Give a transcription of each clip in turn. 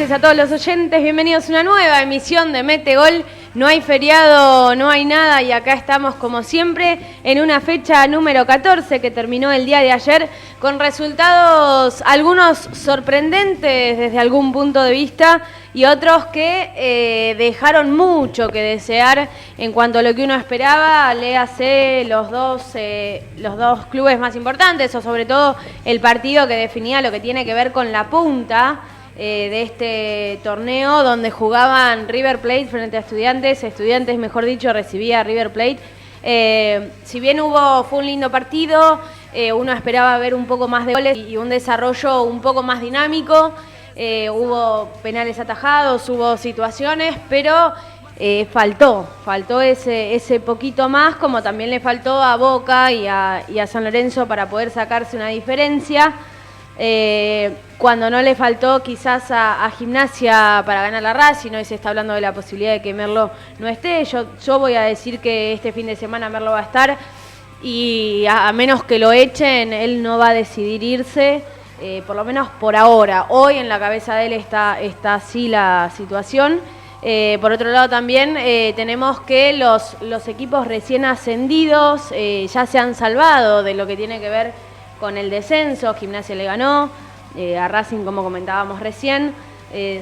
noches a todos los oyentes, bienvenidos a una nueva emisión de Mete Gol. No hay feriado, no hay nada y acá estamos como siempre en una fecha número 14 que terminó el día de ayer con resultados algunos sorprendentes desde algún punto de vista y otros que dejaron mucho que desear en cuanto a lo que uno esperaba. Léase los dos clubes más importantes o sobre todo el partido que definía lo que tiene que ver con la punta de este torneo, donde jugaban River Plate frente a Estudiantes mejor dicho, recibía a River Plate. Si bien fue un lindo partido, uno esperaba ver un poco más de goles y un desarrollo un poco más dinámico. Hubo penales atajados, hubo situaciones, pero faltó ese poquito más, como también le faltó a Boca y a San Lorenzo para poder sacarse una diferencia. Cuando no le faltó quizás a Gimnasia para ganar la Racing, hoy se está hablando de la posibilidad de que Merlo no esté. Yo voy a decir que este fin de semana Merlo va a estar y a menos que lo echen, él no va a decidir irse, por lo menos por ahora. Hoy en la cabeza de él está así la situación. Por otro lado también tenemos que los equipos recién ascendidos ya se han salvado de lo que tiene que ver con el descenso. Gimnasia le ganó a Racing, como comentábamos recién.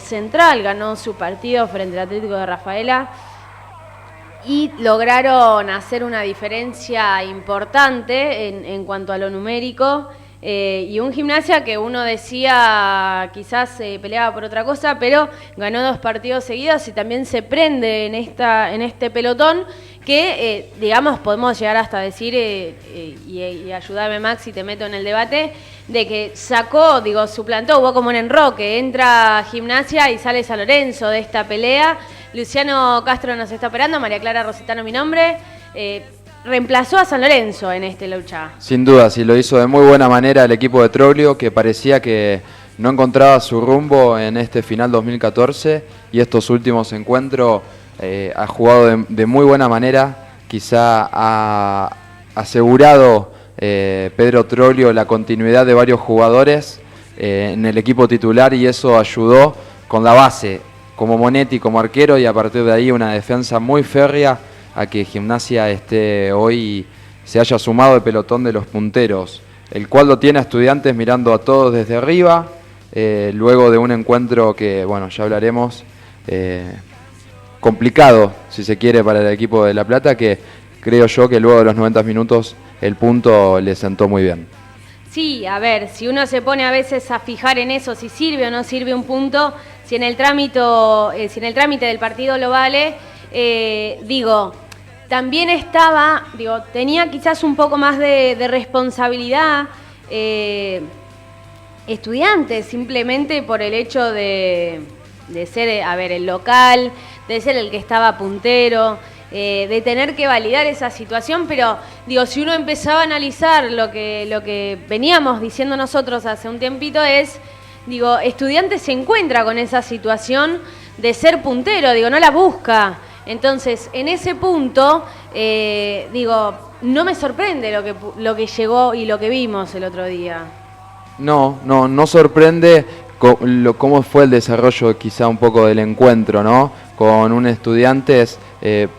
Central ganó su partido frente al Atlético de Rafaela y lograron hacer una diferencia importante en cuanto a lo numérico. Y un Gimnasia que uno decía quizás peleaba por otra cosa, pero ganó 2 partidos seguidos y también se prende en este pelotón que, digamos, podemos llegar hasta decir, y ayúdame Max si te meto en el debate, de que suplantó, hubo como un enroque, entra Gimnasia y sale San Lorenzo de esta pelea. Luciano Castro nos está operando, María Clara Rositano mi nombre. Reemplazó a San Lorenzo en esta lucha. Sin duda, sí, lo hizo de muy buena manera el equipo de Troglio, que parecía que no encontraba su rumbo en este final 2014 y estos últimos encuentros ha jugado de muy buena manera. Quizá ha asegurado Pedro Troglio la continuidad de varios jugadores en el equipo titular y eso ayudó con la base, como Monetti como arquero, y a partir de ahí una defensa muy férrea a que Gimnasia hoy se haya sumado el pelotón de los punteros, el cual lo tiene a Estudiantes mirando a todos desde arriba, luego de un encuentro que, bueno, ya hablaremos, complicado, si se quiere, para el equipo de La Plata, que creo yo que luego de los 90 minutos el punto le sentó muy bien. Sí, a ver, si uno se pone a veces a fijar en eso, si sirve o no sirve un punto, si en el trámite del partido lo vale, también tenía quizás un poco más de responsabilidad Estudiantes, simplemente por el hecho de ser, el local, de ser el que estaba puntero, de tener que validar esa situación, pero si uno empezaba a analizar lo que veníamos diciendo nosotros hace un tiempito Estudiantes se encuentra con esa situación de ser puntero, no la busca. Entonces, en ese punto, no me sorprende lo que llegó y lo que vimos el otro día. No sorprende cómo fue el desarrollo quizá un poco del encuentro, ¿no? Con un Estudiantes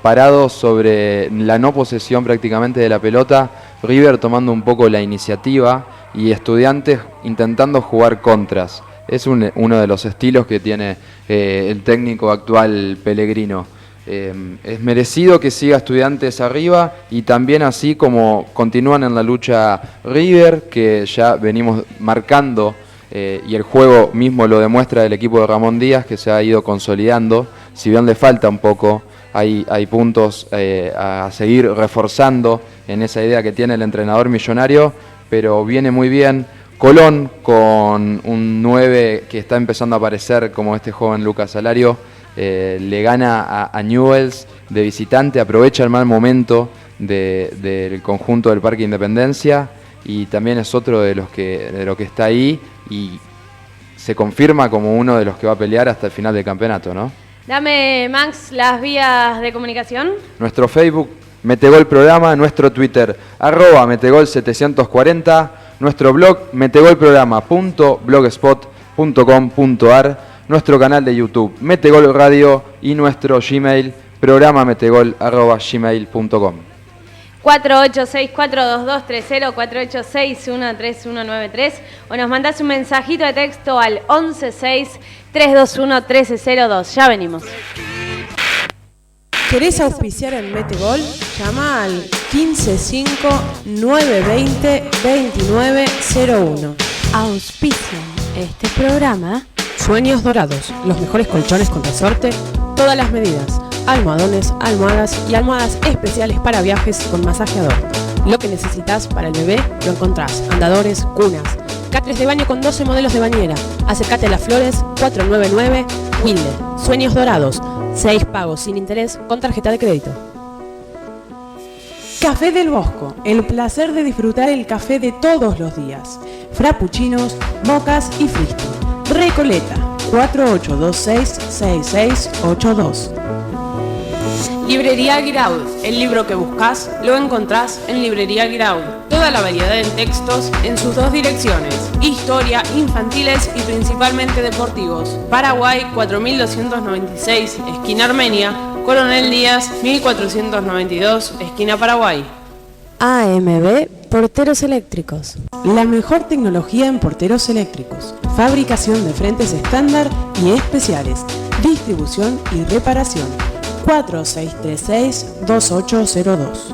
parado sobre la no posesión prácticamente de la pelota, River tomando un poco la iniciativa y Estudiantes intentando jugar contras. Es uno de los estilos que tiene el técnico actual Pellegrino. Es merecido que siga Estudiantes arriba y también así como continúan en la lucha River, que ya venimos marcando y el juego mismo lo demuestra el equipo de Ramón Díaz, que se ha ido consolidando. Si bien le falta un poco, hay puntos a seguir reforzando en esa idea que tiene el entrenador millonario, pero viene muy bien. Colón con un 9 que está empezando a aparecer como este joven Lucas Salario. Le gana a Newell's de visitante, aprovecha el mal momento del conjunto del Parque Independencia y también es otro de lo que está ahí y se confirma como uno de los que va a pelear hasta el final del campeonato, ¿no? Dame, Max, las vías de comunicación. Nuestro Facebook, Metegol Programa, nuestro Twitter, @Metegol740, nuestro blog, metegolprograma.blogspot.com.ar. nuestro canal de YouTube Metegol Radio y nuestro Gmail programametegol@gmail.com. 48642230, 48613193 o nos mandás un mensajito de texto al 116-321-1302. Ya venimos. ¿Querés auspiciar en Metegol? Llama al 155-920-2901. Auspician este programa Sueños Dorados, los mejores colchones con resorte, todas las medidas, almohadones, almohadas y almohadas especiales para viajes con masajeador. Lo que necesitas para el bebé lo encontrás: andadores, cunas, catres de baño con 12 modelos de bañera. Acércate a Las Flores 499 Wilde. Sueños Dorados, 6 pagos sin interés con tarjeta de crédito. Café del Bosco, el placer de disfrutar el café de todos los días. Frappuccinos, mocas y fristi. Recoleta 4826-6682. Librería Guiraud, el libro que buscas lo encontrás en Librería Guiraud. Toda la variedad en textos en sus 2 direcciones: historia, infantiles y principalmente deportivos. Paraguay 4296, esquina Armenia. Coronel Díaz 1492, esquina Paraguay. AMB Porteros Eléctricos. La mejor tecnología en porteros eléctricos. Fabricación de frentes estándar y especiales. Distribución y reparación. 4636-2802.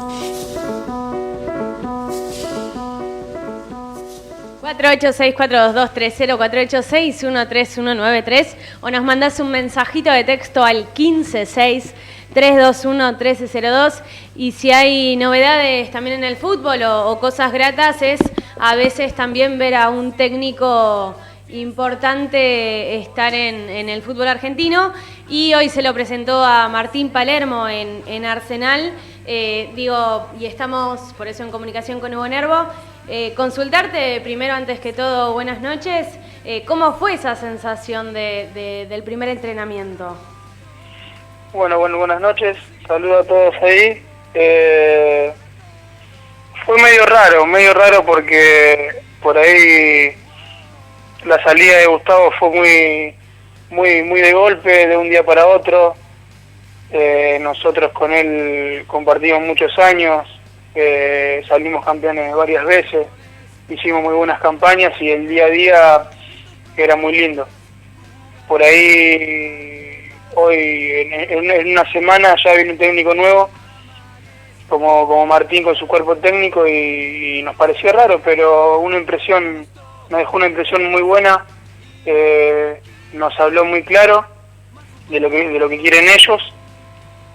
48642230, 48613193 o nos mandás un mensajito de texto al 156-321-1302. Y si hay novedades también en el fútbol o cosas gratas, es a veces también ver a un técnico importante estar en el fútbol argentino, y hoy se lo presentó a Martín Palermo en Arsenal, y estamos por eso en comunicación con Hugo Nervo. Consultarte primero, antes que todo, buenas noches, ¿cómo fue esa sensación del primer entrenamiento? Bueno, buenas noches, saludos a todos ahí. Fue medio raro porque por ahí la salida de Gustavo fue muy de golpe, de un día para otro. Nosotros con él compartimos muchos años, salimos campeones varias veces, hicimos muy buenas campañas y el día a día era muy lindo. Por ahí, hoy, en una semana ya viene un técnico nuevo, como Martín con su cuerpo técnico, y nos pareció raro, pero nos dejó una impresión muy buena. Nos habló muy claro de lo que quieren ellos.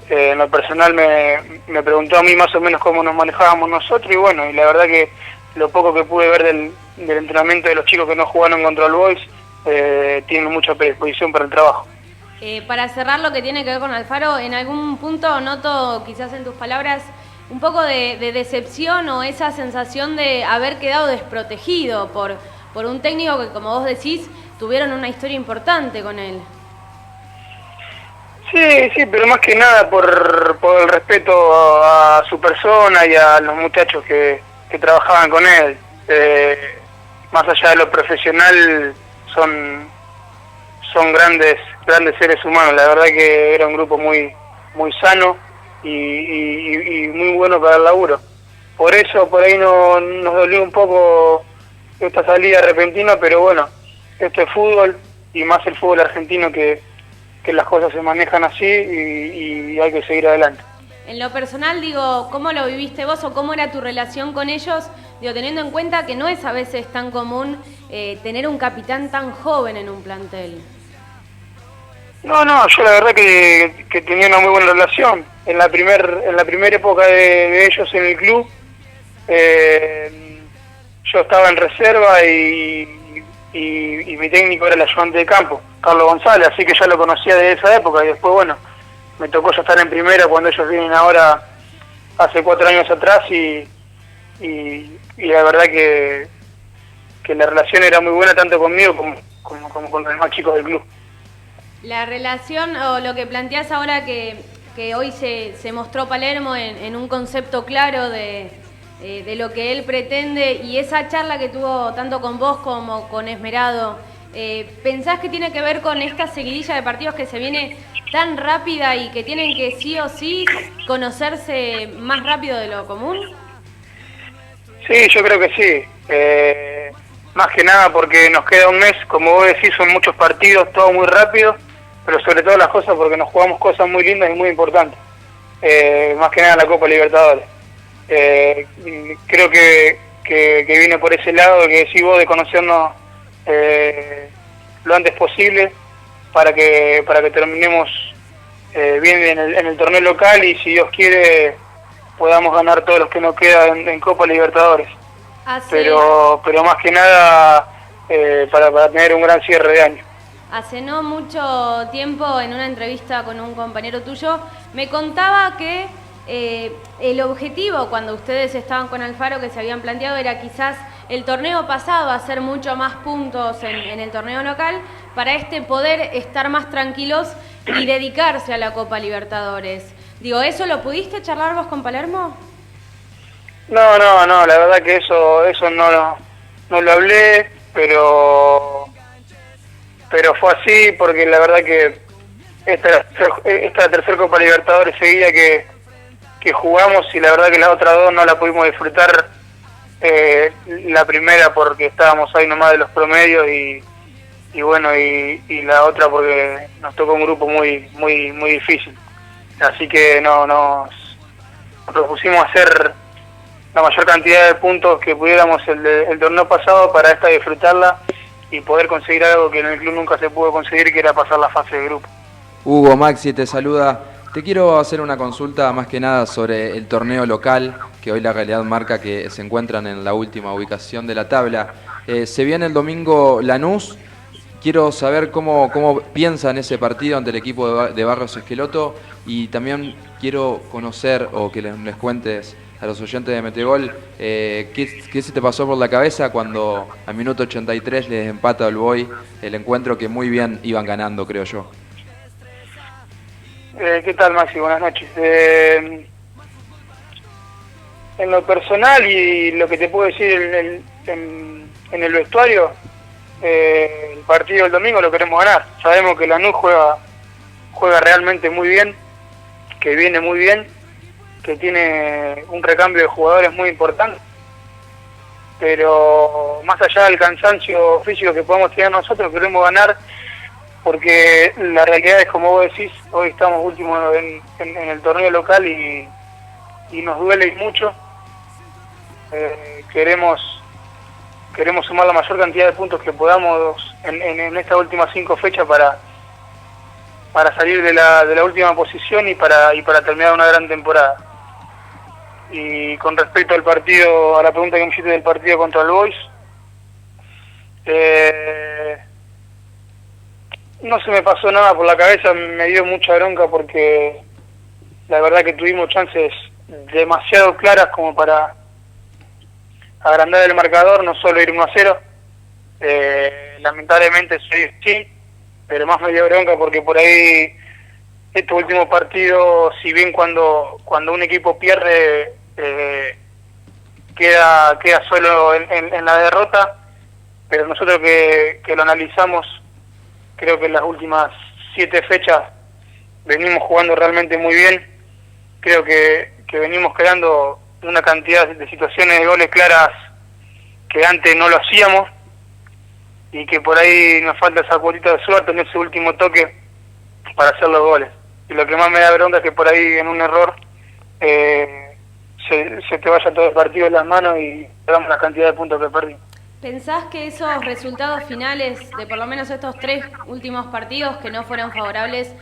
En lo personal me preguntó a mí más o menos cómo nos manejábamos nosotros, y bueno, y la verdad que lo poco que pude ver del entrenamiento de los chicos que no jugaron contra el Boys, tienen mucha predisposición para el trabajo. Para cerrar lo que tiene que ver con Alfaro, en algún punto noto quizás en tus palabras un poco de decepción o esa sensación de haber quedado desprotegido por un técnico que, como vos decís, tuvieron una historia importante con él. Sí, pero más que nada por el respeto a su persona y a los muchachos que trabajaban con él. Más allá de lo profesional, son grandes seres humanos. La verdad que era un grupo muy sano y muy bueno para el laburo. Por eso por ahí nos dolió un poco esta salida repentina, pero bueno, esto es fútbol, y más el fútbol argentino, que las cosas se manejan así y hay que seguir adelante. En lo personal, ¿cómo lo viviste vos o cómo era tu relación con ellos? Teniendo en cuenta que no es a veces tan común tener un capitán tan joven en un plantel. No, yo la verdad que tenía una muy buena relación. En la primera época de ellos en el club, yo estaba en reserva y mi técnico era el ayudante de campo, Carlos González, así que ya lo conocía de esa época, y después, bueno, me tocó ya estar en primera cuando ellos vienen ahora, hace 4 años atrás, y la verdad que la relación era muy buena tanto conmigo como con los demás chicos del club. La relación, o lo que planteás ahora, que hoy se mostró Palermo en un concepto claro de lo que él pretende, y esa charla que tuvo tanto con vos como con Esmerado, ¿Pensás que tiene que ver con esta seguidilla de partidos que se viene tan rápida y que tienen que sí o sí conocerse más rápido de lo común? Sí, yo creo que sí. Más que nada porque nos queda un mes, como vos decís, son muchos partidos, todo muy rápido, pero sobre todo las cosas porque nos jugamos cosas muy lindas y muy importantes. Más que nada la Copa Libertadores. Creo que viene por ese lado que decís vos, de conocernos lo antes posible para que terminemos bien en el torneo local y, si Dios quiere, podamos ganar todos los que nos quedan en Copa Libertadores. Pero más que nada para tener un gran cierre de año. Hace no mucho tiempo, en una entrevista con un compañero tuyo, me contaba que el objetivo cuando ustedes estaban con Alfaro, que se habían planteado, era quizás el torneo pasado hacer mucho más puntos en el torneo local, para poder estar más tranquilos y dedicarse a la Copa Libertadores. Digo, ¿eso lo pudiste charlar vos con Palermo? No, la verdad que eso no lo hablé, pero fue así porque la verdad que esta es la tercera Copa Libertadores seguida que jugamos, y la verdad que las otras dos no la pudimos disfrutar. La primera porque estábamos ahí nomás de los promedios y bueno, y la otra porque nos tocó un grupo muy difícil. Así que nos propusimos hacer la mayor cantidad de puntos que pudiéramos el torneo pasado para esta disfrutarla y poder conseguir algo que en el club nunca se pudo conseguir, que era pasar la fase de grupo. Hugo, Maxi te saluda. Te quiero hacer una consulta más que nada sobre el torneo local, que hoy la realidad marca que se encuentran en la última ubicación de la tabla. Se viene el domingo Lanús. Quiero saber cómo piensan ese partido ante el equipo de Barros Esqueloto, y también quiero conocer, o que les cuentes a los oyentes de Metegol, ¿qué se te pasó por la cabeza cuando al minuto 83 les empata el Boy el encuentro que muy bien iban ganando, creo yo? ¿Qué tal, Maxi? Buenas noches. En lo personal y lo que te puedo decir en el vestuario, el partido del domingo lo queremos ganar. Sabemos que Lanús juega realmente muy bien, que viene muy bien, que tiene un recambio de jugadores muy importante, pero más allá del cansancio físico que podemos tener nosotros, queremos ganar, porque la realidad es, como vos decís, hoy estamos últimos en el torneo local y nos duele mucho. Queremos sumar la mayor cantidad de puntos que podamos en estas últimas 5 fechas para salir de la última posición y para terminar una gran temporada. Y con respecto al partido, a la pregunta que me hiciste del partido contra el Boys, no se me pasó nada por la cabeza, me dio mucha bronca porque la verdad que tuvimos chances demasiado claras como para agrandar el marcador, no solo ir 1-0. Lamentablemente sí, pero más me dio bronca porque por ahí estos últimos partidos, si bien cuando un equipo pierde queda solo en la derrota, pero nosotros que lo analizamos, creo que en las últimas 7 fechas venimos jugando realmente muy bien. Creo que venimos creando una cantidad de situaciones de goles claras que antes no lo hacíamos, y que por ahí nos falta esa cuotita de suerte en ese último toque para hacer los goles. Y lo que más me da bronca es que por ahí en un error se te vaya todo el partido en las manos y perdamos la cantidad de puntos que perdimos. ¿Pensás que esos resultados finales de por lo menos estos 3 últimos partidos que no fueron favorables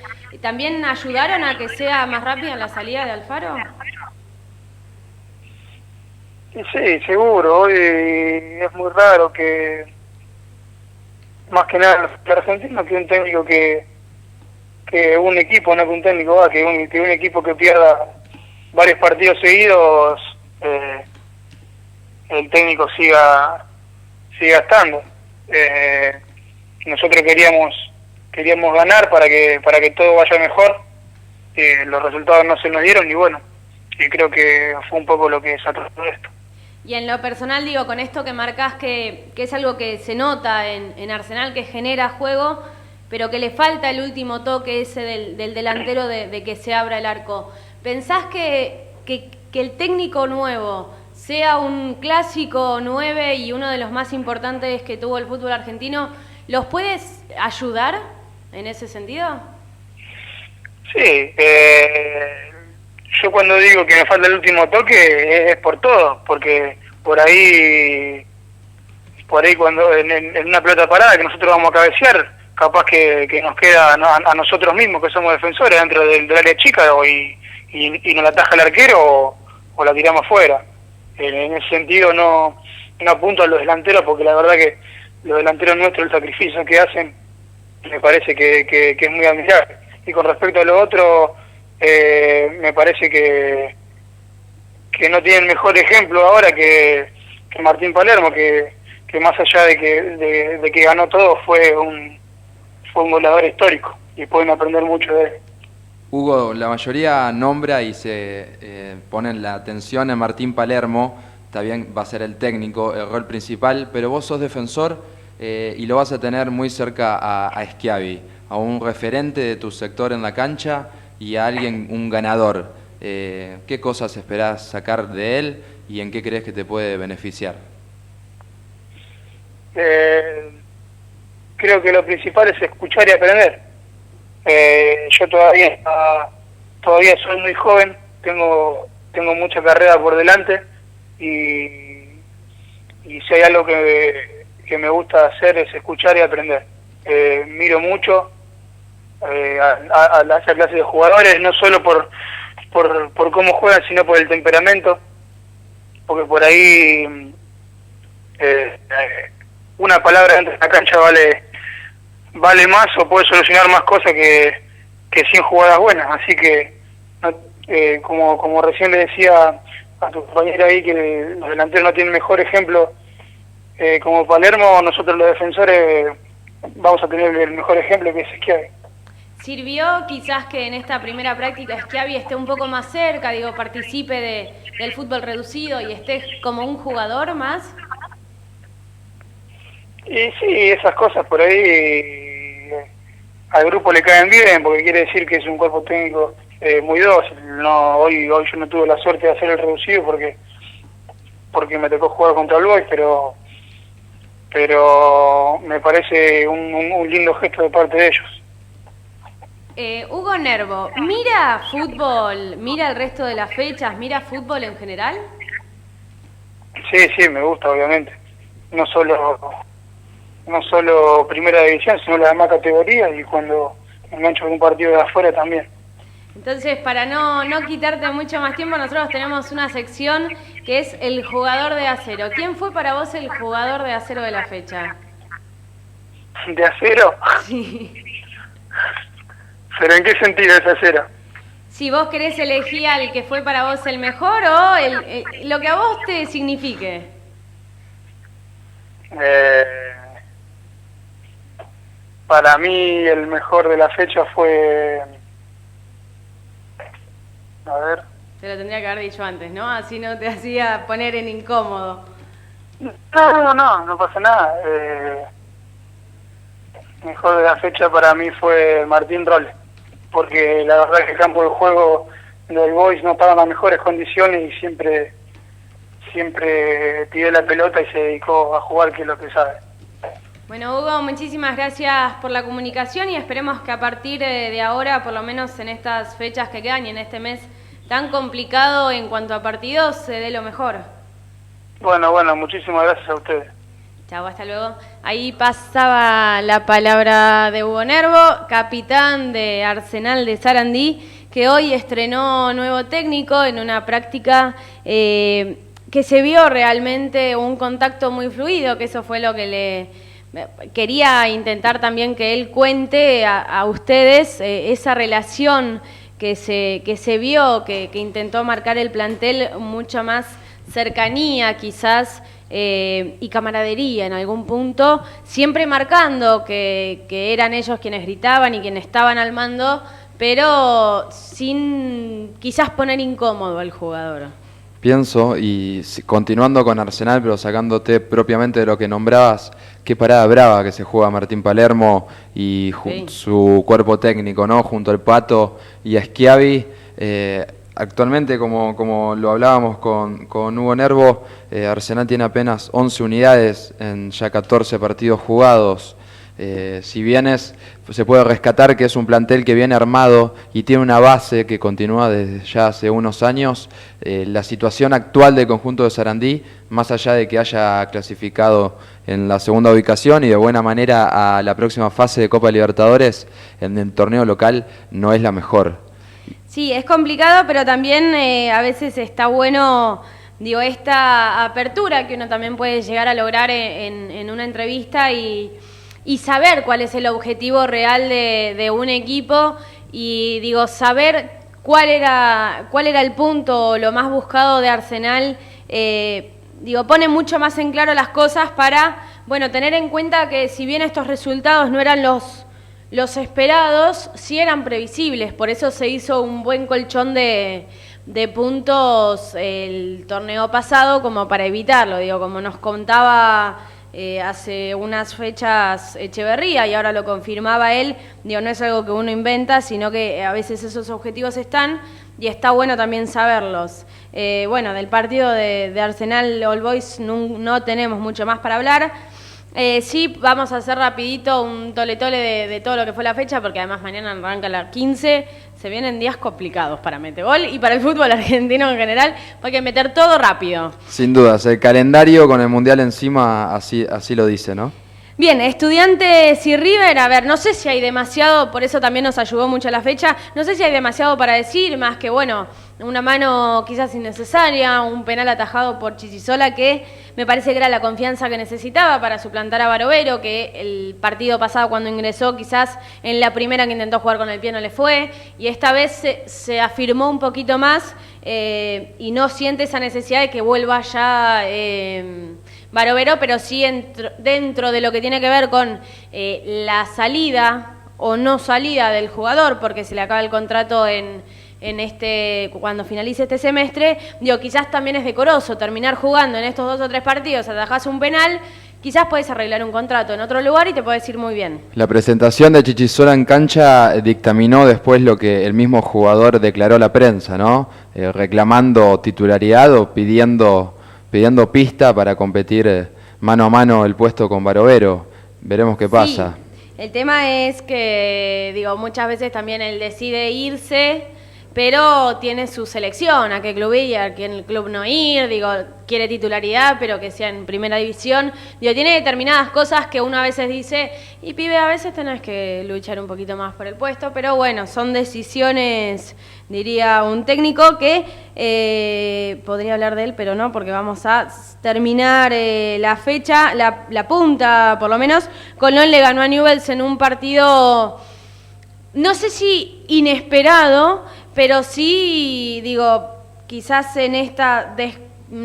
también ayudaron a que sea más rápida la salida de Alfaro? Sí, seguro. Hoy es muy raro que, más que nada el argentino, que un técnico que un equipo, no que un técnico, que un equipo que pierda varios partidos seguidos, el técnico siga estando. Nosotros queríamos ganar para que todo vaya mejor. Los resultados no se nos dieron y bueno, y creo que fue un poco lo que desató todo esto. Y en lo personal, digo, con esto que marcás que es algo que se nota en Arsenal, que genera juego, pero que le falta el último toque ese del delantero de que se abra el arco. ¿Pensás que el técnico nuevo sea un clásico 9 y uno de los más importantes que tuvo el fútbol argentino? ¿Los puedes ayudar en ese sentido? Sí, yo cuando digo que me falta el último toque es por todo, porque por ahí cuando en una pelota parada que nosotros vamos a cabecear, capaz que nos queda a nosotros mismos, que somos defensores, dentro del área chica y nos la ataja el arquero o la tiramos fuera. En ese sentido no apunto a los delanteros, porque la verdad que los delanteros nuestros, el sacrificio que hacen, me parece que es muy admirable. Y con respecto a lo otro, me parece que no tienen mejor ejemplo ahora que Martín Palermo, que más allá de que ganó todo, fue un goleador histórico y pueden aprender mucho de él. Hugo, la mayoría nombra y se ponen la atención en Martín Palermo, está bien, va a ser el técnico, el rol principal, pero vos sos defensor y lo vas a tener muy cerca a Schiavi, a un referente de tu sector en la cancha y a alguien, un ganador. ¿Qué cosas esperás sacar de él y en qué crees que te puede beneficiar? Creo que lo principal es escuchar y aprender. Yo todavía soy muy joven, tengo mucha carrera por delante y si hay algo que me gusta hacer es escuchar y aprender. Miro mucho a esa clase de jugadores, no solo por cómo juegan, sino por el temperamento, porque por ahí una palabra dentro de la cancha vale más o puede solucionar más cosas que 100 jugadas buenas. Así que como recién le decía a tu compañera ahí, que los delanteros no tienen mejor ejemplo como Palermo, nosotros los defensores vamos a tener el mejor ejemplo, que es Schiavi. ¿Sirvió quizás que en esta primera práctica Schiavi esté un poco más cerca, digo, participe del fútbol reducido y esté como un jugador más? Y sí, esas cosas por ahí al grupo le caen bien, porque quiere decir que es un cuerpo técnico muy dócil. Hoy yo no tuve la suerte de hacer el reducido porque me tocó jugar contra el Boys, pero me parece un lindo gesto de parte de ellos. Hugo Nervo, ¿mira fútbol, mira el resto de las fechas, mira fútbol en general? Sí, me gusta, obviamente. No solo primera división, sino las demás categorías, y cuando engancho un partido de afuera también. Entonces, para no quitarte mucho más tiempo, nosotros tenemos una sección que es el jugador de acero. ¿Quién fue para vos el jugador de acero de la fecha? ¿De acero? Sí. ¿Pero en qué sentido es acero? Si vos querés elegir al que fue para vos el mejor o lo que a vos te signifique. Para mí el mejor de la fecha fue... A ver... Te lo tendría que haber dicho antes, ¿no? Así no te hacía poner en incómodo. No pasa nada. Mejor de la fecha para mí fue Martín Rolle, porque la verdad que el campo de juego del Boys no estaba en las mejores condiciones y siempre pidió la pelota y se dedicó a jugar, que es lo que sabe. Bueno, Hugo, muchísimas gracias por la comunicación y esperemos que a partir de ahora, por lo menos en estas fechas que quedan y en este mes tan complicado en cuanto a partidos, se dé lo mejor. Bueno, muchísimas gracias a ustedes. Chau, hasta luego. Ahí pasaba la palabra de Hugo Nervo, capitán de Arsenal de Sarandí, que hoy estrenó nuevo técnico en una práctica que se vio realmente un contacto muy fluido, que eso fue lo que le quería intentar también que él cuente a ustedes, esa relación que se vio, que intentó marcar el plantel, mucha más cercanía quizás y camaradería en algún punto, siempre marcando que eran ellos quienes gritaban y quienes estaban al mando, pero sin quizás poner incómodo al jugador. pienso, y continuando con Arsenal, pero sacándote propiamente de lo que nombrabas, qué parada brava que se juega Martín Palermo y su cuerpo técnico, ¿no? Junto al Pato y a Schiavi. Actualmente, como lo hablábamos con Hugo Nervo, Arsenal tiene apenas 11 unidades en ya 14 partidos jugados. Si bien se puede rescatar que es un plantel que viene armado y tiene una base que continúa desde ya hace unos años, la situación actual del conjunto de Sarandí, más allá de que haya clasificado en la segunda ubicación y de buena manera a la próxima fase de Copa Libertadores, en el torneo local no es la mejor. Sí, es complicado, pero también a veces está bueno, digo, esta apertura que uno también puede llegar a lograr en una entrevista y saber cuál es el objetivo real de un equipo y, digo, saber cuál era el punto, lo más buscado de Arsenal. Digo, pone mucho más en claro las cosas para, bueno, tener en cuenta que si bien estos resultados no eran los esperados, sí eran previsibles. Por eso se hizo un buen colchón de puntos el torneo pasado como para evitarlo. Digo, como nos contaba hace unas fechas Echeverría y ahora lo confirmaba él, digo, no es algo que uno inventa, sino que a veces esos objetivos están y está bueno también saberlos. Bueno, del partido de Arsenal All Boys no tenemos mucho más para hablar. Sí, vamos a hacer rapidito un tole-tole de todo lo que fue la fecha, porque además mañana arranca la 15, se vienen días complicados para Metegol y para el fútbol argentino en general, hay que meter todo rápido. Sin dudas, el calendario con el Mundial encima así lo dice, ¿no? Bien, Estudiantes y River, a ver, no sé si hay demasiado, por eso también nos ayudó mucho la fecha, no sé si hay demasiado para decir, más que, bueno, una mano quizás innecesaria, un penal atajado por Chichisola que me parece que era la confianza que necesitaba para suplantar a Barovero, que el partido pasado cuando ingresó quizás en la primera que intentó jugar con el pie no le fue, y esta vez se afirmó un poquito más y no siente esa necesidad de que vuelva ya Barovero, pero sí dentro de lo que tiene que ver con la salida o no salida del jugador, porque se le acaba el contrato cuando finalice este semestre, digo, quizás también es decoroso terminar jugando en estos 2 o 3 partidos, atajás un penal, quizás puedes arreglar un contrato en otro lugar y te puedes ir muy bien. La presentación de Chichisola en cancha dictaminó después lo que el mismo jugador declaró a la prensa, ¿no? Reclamando titularidad o pidiendo pista para competir mano a mano el puesto con Barovero. Veremos qué pasa. Sí. El tema es que, digo, muchas veces también él decide irse, pero tiene su selección, a qué club ir, a qué club no ir, digo, quiere titularidad, pero que sea en primera división. Digo, tiene determinadas cosas que uno a veces dice, y pibe, a veces tenés que luchar un poquito más por el puesto, pero bueno, son decisiones, diría un técnico que podría hablar de él, pero no, porque vamos a terminar la fecha, la punta por lo menos. Colón le ganó a Newell's en un partido, no sé si inesperado, pero sí, digo, quizás en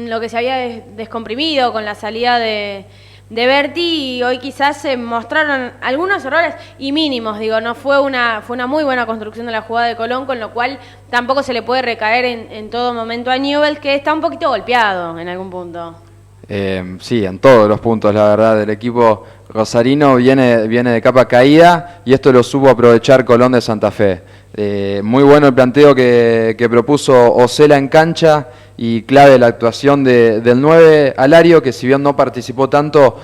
lo que se había descomprimido con la salida de Berti, y hoy quizás se mostraron algunos errores y mínimos, digo, no fue una muy buena construcción de la jugada de Colón, con lo cual tampoco se le puede recaer en todo momento a Newell's, que está un poquito golpeado en algún punto. Sí, en todos los puntos, la verdad, el equipo rosarino viene de capa caída y esto lo supo aprovechar Colón de Santa Fe. Muy bueno el planteo que propuso Osela en cancha y clave la actuación del 9 Alario, que si bien no participó tanto,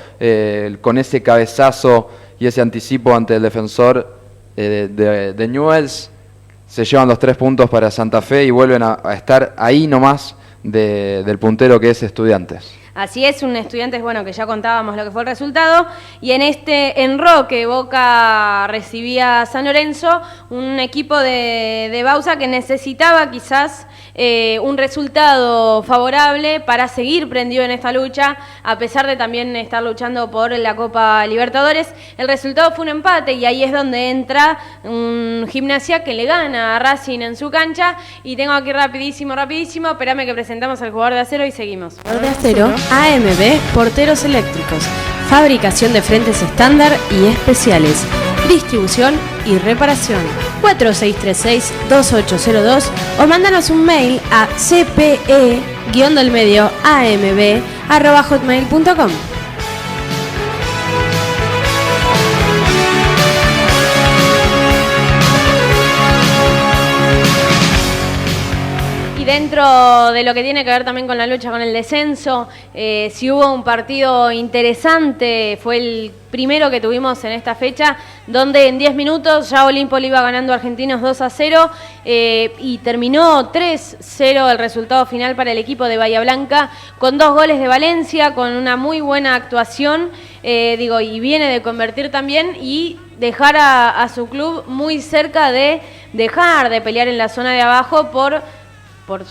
con ese cabezazo y ese anticipo ante el defensor de Newell's, se llevan los 3 puntos para Santa Fe y vuelven a estar ahí nomás del puntero que es Estudiantes. Así es, un Estudiantes, bueno, que ya contábamos lo que fue el resultado, y en este enroque Boca recibía a San Lorenzo, un equipo de Bausa que necesitaba quizás un resultado favorable para seguir prendido en esta lucha, a pesar de también estar luchando por la Copa Libertadores. El resultado fue un empate y ahí es donde entra un Gimnasia que le gana a Racing en su cancha, y tengo aquí rapidísimo, espérame que presentamos al jugador de acero y seguimos. Jugador de acero, AMB Porteros Eléctricos, fabricación de frentes estándar y especiales, distribución y reparación. 4636-2802 o mándanos un mail a cpe-amb@hotmail.com. Y dentro de lo que tiene que ver también con la lucha con el descenso, si hubo un partido interesante, fue el primero que tuvimos en esta fecha, donde en 10 minutos ya Olimpo le iba ganando a Argentinos 2-0 y terminó 3-0 el resultado final para el equipo de Bahía Blanca, con 2 goles de Valencia, con una muy buena actuación, y viene de convertir también y dejar a su club muy cerca de dejar de pelear en la zona de abajo por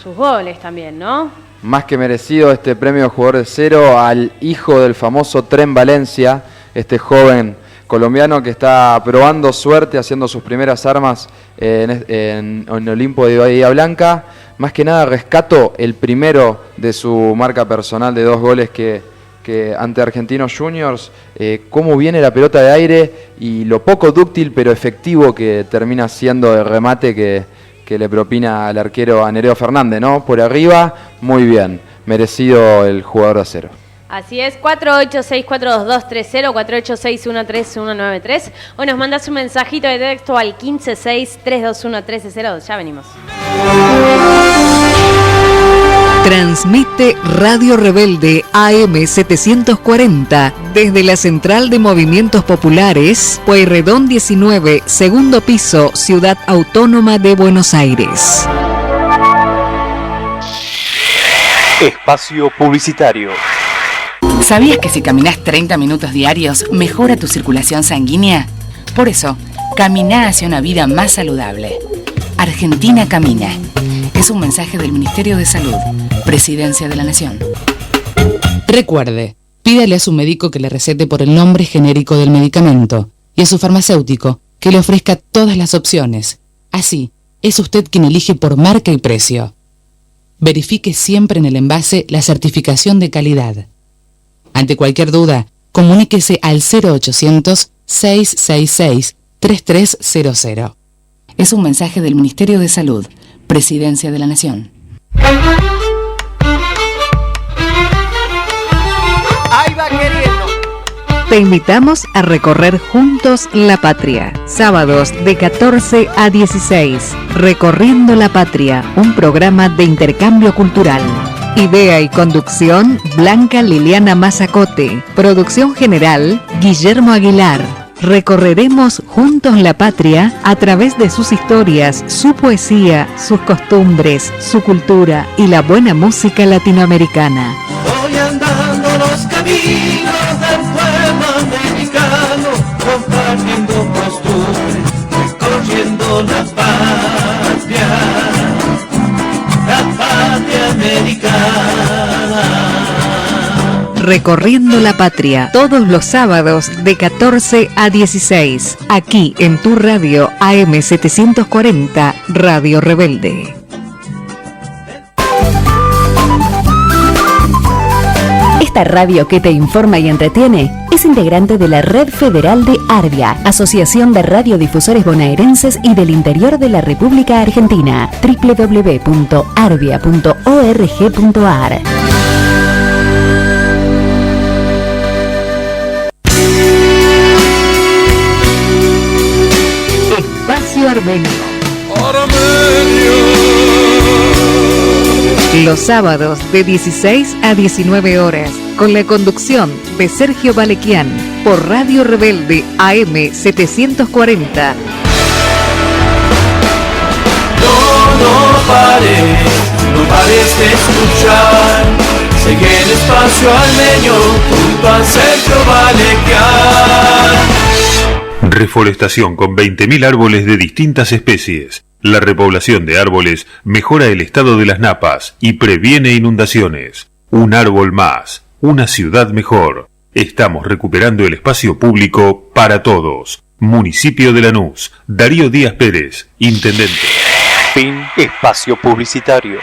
sus goles también, ¿no? Más que merecido este premio Jugador de Cero al hijo del famoso Tren Valencia, este joven colombiano que está probando suerte, haciendo sus primeras armas en Olimpo de Bahía Blanca. Más que nada rescato el primero de su marca personal de 2 goles que ante Argentinos Juniors, cómo viene la pelota de aire y lo poco dúctil pero efectivo que termina siendo el remate que le propina al arquero a Nereo Fernández, ¿no? Por arriba, muy bien, merecido el Jugador de Acero. Así es, 48642230, 48613193, o nos mandas un mensajito de texto al 156-321-1302. Ya venimos. Transmite Radio Rebelde AM 740 desde la Central de Movimientos Populares, Pueyrredón 19, segundo piso, Ciudad Autónoma de Buenos Aires. Espacio publicitario. ¿Sabías que si caminas 30 minutos diarios mejora tu circulación sanguínea? Por eso, camina hacia una vida más saludable. Argentina camina. Es un mensaje del Ministerio de Salud, Presidencia de la Nación. Recuerde, pídale a su médico que le recete por el nombre genérico del medicamento y a su farmacéutico que le ofrezca todas las opciones. Así, es usted quien elige por marca y precio. Verifique siempre en el envase la certificación de calidad. Ante cualquier duda, comuníquese al 0800-666-3300. Es un mensaje del Ministerio de Salud, Presidencia de la Nación. Ahí va queriendo. Te invitamos a recorrer juntos la patria. Sábados de 14 a 16. Recorriendo la Patria, un programa de intercambio cultural. Idea y conducción, Blanca Liliana Mazacote. Producción general, Guillermo Aguilar. Recorreremos juntos la patria a través de sus historias, su poesía, sus costumbres, su cultura y la buena música latinoamericana. Voy andando los caminos del pueblo americano, compartiendo costumbres, recorriendo la patria americana. Recorriendo la Patria, todos los sábados de 14 a 16, aquí en tu radio AM 740, Radio Rebelde. Esta radio que te informa y entretiene es integrante de la Red Federal de Arbia, Asociación de Radiodifusores Bonaerenses y del Interior de la República Argentina, www.arbia.org.ar. Espacio Armenio. Los sábados de 16 a 19 horas, con la conducción de Sergio Balequian, por Radio Rebelde AM 740. No pares de escuchar. Sigue el Espacio Armenio junto a Sergio Balequian. Reforestación con 20.000 árboles de distintas especies. La repoblación de árboles mejora el estado de las napas y previene inundaciones. Un árbol más, una ciudad mejor. Estamos recuperando el espacio público para todos. Municipio de Lanús. Darío Díaz Pérez, Intendente. Fin espacio publicitario.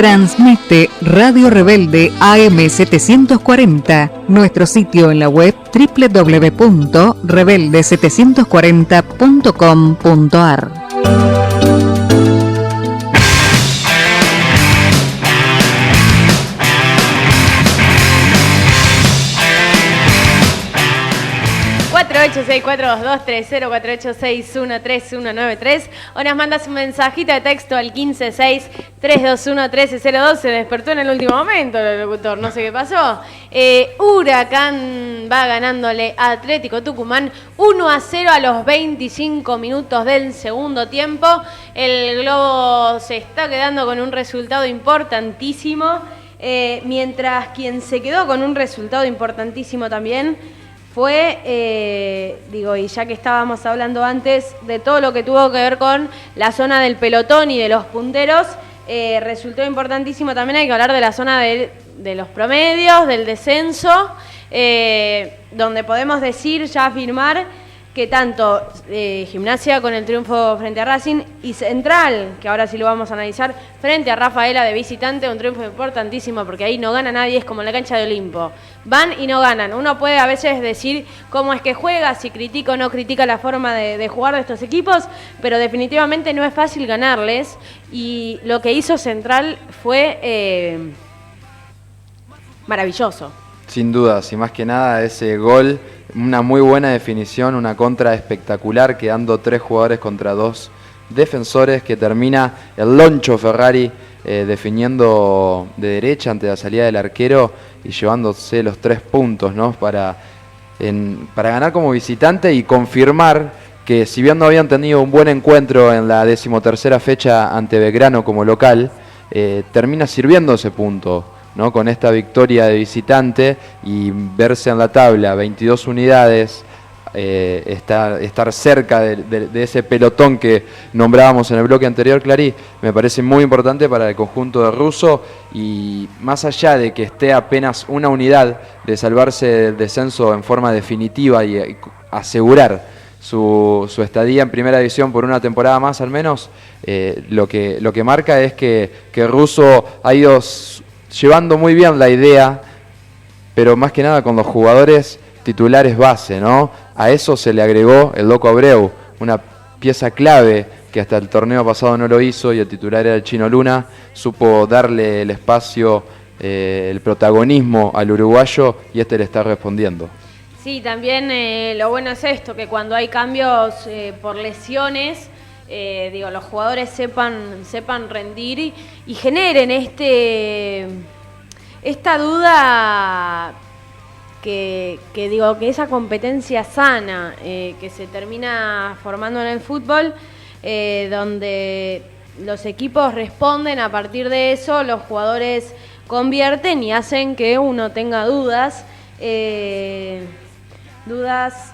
Transmite Radio Rebelde AM 740. Nuestro sitio en la web www.rebelde740.com.ar. o nos mandas un mensajito de texto al 156-321-1302. Se despertó en el último momento el locutor, no sé qué pasó. Huracán va ganándole a Atlético Tucumán 1-0 a los 25 minutos del segundo tiempo. El Globo se está quedando con un resultado importantísimo, mientras quien se quedó con un resultado importantísimo también fue, y ya que estábamos hablando antes de todo lo que tuvo que ver con la zona del pelotón y de los punteros, resultó importantísimo también, hay que hablar de la zona de los promedios, del descenso, donde podemos decir, ya afirmar, que tanto Gimnasia con el triunfo frente a Racing y Central, que ahora sí lo vamos a analizar, frente a Rafaela de visitante, un triunfo importantísimo porque ahí no gana nadie, es como en la cancha de Olimpo. Van y no ganan. Uno puede a veces decir cómo es que juega, si critica o no critica la forma de jugar de estos equipos, pero definitivamente no es fácil ganarles y lo que hizo Central fue maravilloso. Sin dudas, y más que nada ese gol, una muy buena definición, una contra espectacular, quedando 3 jugadores contra 2 defensores, que termina el Loncho Ferrari definiendo de derecha ante la salida del arquero y llevándose los 3 puntos, ¿no? para ganar como visitante y confirmar que, si bien no habían tenido un buen encuentro en la 13ª fecha ante Belgrano como local, termina sirviendo ese punto, ¿no? Con esta victoria de visitante y verse en la tabla 22 unidades, estar cerca de ese pelotón que nombrábamos en el bloque anterior, Clary, me parece muy importante para el conjunto de Russo, y más allá de que esté apenas una unidad de salvarse del descenso en forma definitiva y asegurar su estadía en primera división por una temporada más al menos, lo que marca es que Russo ha ido llevando muy bien la idea, pero más que nada con los jugadores titulares base, ¿no? A eso se le agregó el Loco Abreu, una pieza clave que hasta el torneo pasado no lo hizo, y el titular era el Chino Luna, supo darle el espacio, el protagonismo al uruguayo, y le está respondiendo. Sí, también lo bueno es esto, que cuando hay cambios por lesiones, los jugadores sepan rendir y generen esta duda que esa competencia sana que se termina formando en el fútbol, donde los equipos responden a partir de eso, los jugadores convierten y hacen que uno tenga dudas. Dudas,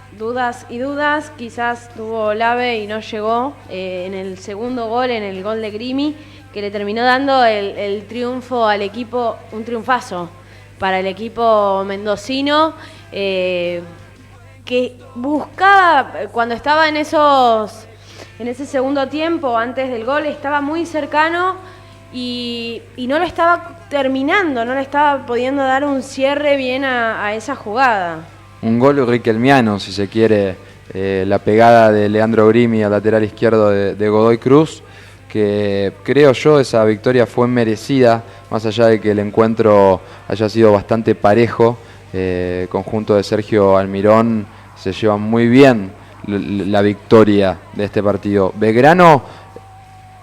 quizás tuvo Olave y no llegó en el segundo gol, en el gol de Grimi, que le terminó dando el triunfo al equipo, un triunfazo para el equipo mendocino, que buscaba, cuando estaba en ese segundo tiempo, antes del gol, estaba muy cercano y no lo estaba terminando, no le estaba pudiendo dar un cierre bien a esa jugada. Un gol riquelmiano, si se quiere, la pegada de Leandro Grimi al lateral izquierdo de Godoy Cruz, que creo yo esa victoria fue merecida, más allá de que el encuentro haya sido bastante parejo. Conjunto de Sergio Almirón se lleva muy bien la victoria de este partido. Belgrano